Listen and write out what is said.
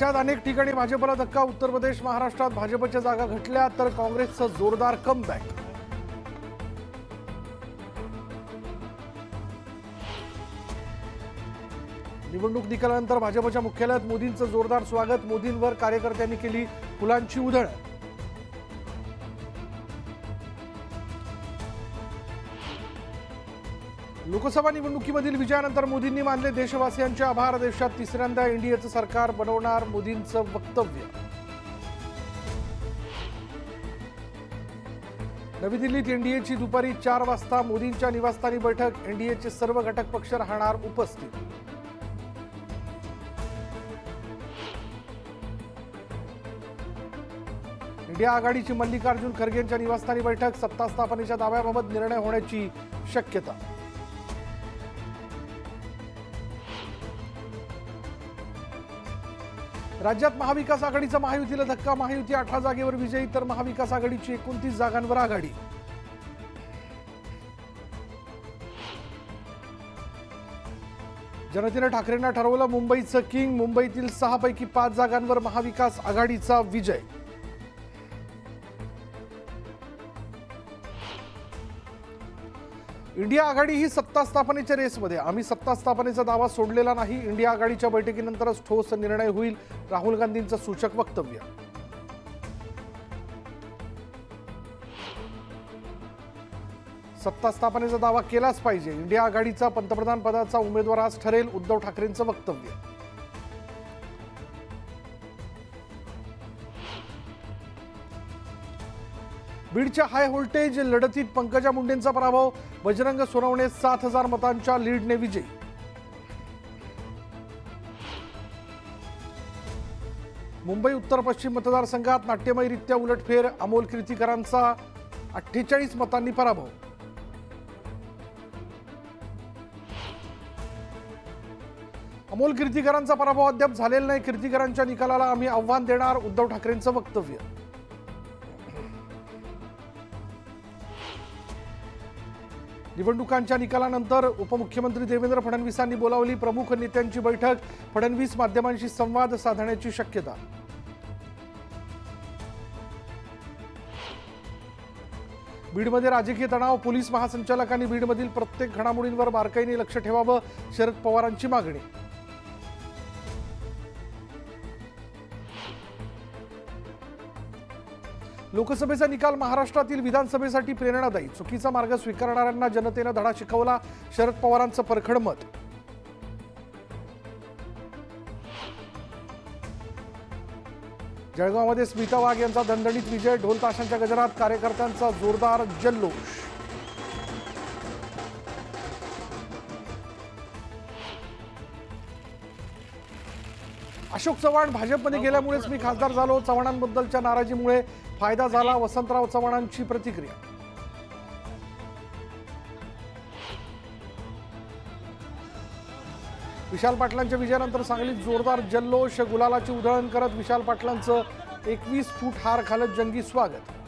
देशात अनेक ठिकाणी भाजपला धक्का. उत्तर प्रदेश, महाराष्ट्रात भाजपच्या जागा घटल्या तर काँग्रेसचं जोरदार कमबॅक. निवडणूक निकालानंतर भाजपच्या मुख्यालयात मोदींचं जोरदार स्वागत. मोदींवर कार्यकर्त्यांनी केली फुलांची उधळण. लोकसभा निवडणुकीमधील विजयानंतर मोदींनी मानले देशवासियांचे आभार. देशात तिसऱ्यांदा एनडीएचं सरकार बनवणार मोदींचं वक्तव्य. नवी दिल्लीत एनडीएची दुपारी 4 वाजता मोदींच्या निवासस्थानी बैठक. एनडीएचे सर्व घटक पक्ष राहणार उपस्थित. इंडिया आघाडीची मल्लिकार्जुन खरगेंच्या निवासस्थानी बैठक. सत्ता स्थापनेच्या दाव्याबाबत निर्णय होण्याची शक्यता. राज्यात महाविकास आघाडीचा महायुतीला धक्का. महायुती 18 जागेवर विजयी तर महाविकास आघाडीची 29 जागांवर आघाडी. जनतेनं ठाकरेंना ठरवलं मुंबईचं किंग. मुंबईतील 6 पैकी 5 जागांवर महाविकास आघाडीचा विजय. इंडिया आघाडी ही सत्ता स्थापनेच्या रेसमध्ये. आम्ही सत्ता स्थापनेचा दावा सोडलेला नाही. इंडिया आघाडीच्या बैठकीनंतरच ठोस निर्णय होईल. राहुल गांधींचं सूचक वक्तव्य. सत्ता स्थापनेचा दावा केलाच पाहिजे. इंडिया आघाडीचा पंतप्रधान पदाचा उमेदवार आज ठरेल. उद्धव ठाकरेंचं वक्तव्य. बीडच्या हाय व्होल्टेज लढतीत पंकजा मुंडेंचा पराभव. बजरंग सोनवणे 7,000 मतांच्या लीडने विजयी. मुंबई उत्तर पश्चिम मतदारसंघात नाट्यमयरित्या उलटफेर. अमोल कीर्तीकरांचा 48 मतांनी पराभव. अमोल कीर्तीकरांचा पराभव अद्याप झालेला नाही. कीर्तीकरांच्या निकालाला आम्ही आव्हान देणार. उद्धव ठाकरेंचं वक्तव्य. निवडणुकांच्या निकालानंतर उपमुख्यमंत्री देवेंद्र फडणवीसांनी बोलावली प्रमुख नेत्यांची बैठक. फडणवीस माध्यमांशी संवाद साधण्याची शक्यता. बीडमध्ये राजकीय तणाव. पोलीस महासंचालकांनी बीडमधील प्रत्येक घडामोडींवर बारकाईने लक्ष ठेवावं. शरद पवारांची मागणी. लोकसभेचा निकाल महाराष्ट्रातील विधानसभेसाठी प्रेरणादायी. चुकीचा मार्ग स्वीकारणाऱ्यांना जनतेनं धडा शिकवला. शरद पवारांचं परखड मत. जळगावमध्ये स्मिता वाघ यांचा दणदणीत विजय. ढोल ताशांच्या गजरात कार्यकर्त्यांचा जोरदार जल्लोष. अशोक चव्हाण भाजपमध्ये गेल्यामुळेच मी खासदार झालो. चव्हाणांबद्दलच्या नाराजीमुळे फायदा झाला. वसंतराव चव्हाणांची प्रतिक्रिया. विशाल पाटलांच्या विजयानंतर सांगलीत जोरदार जल्लोष. गुलालाची उधळण करत विशाल पाटलांचं 21 फूट हार घालत जंगी स्वागत.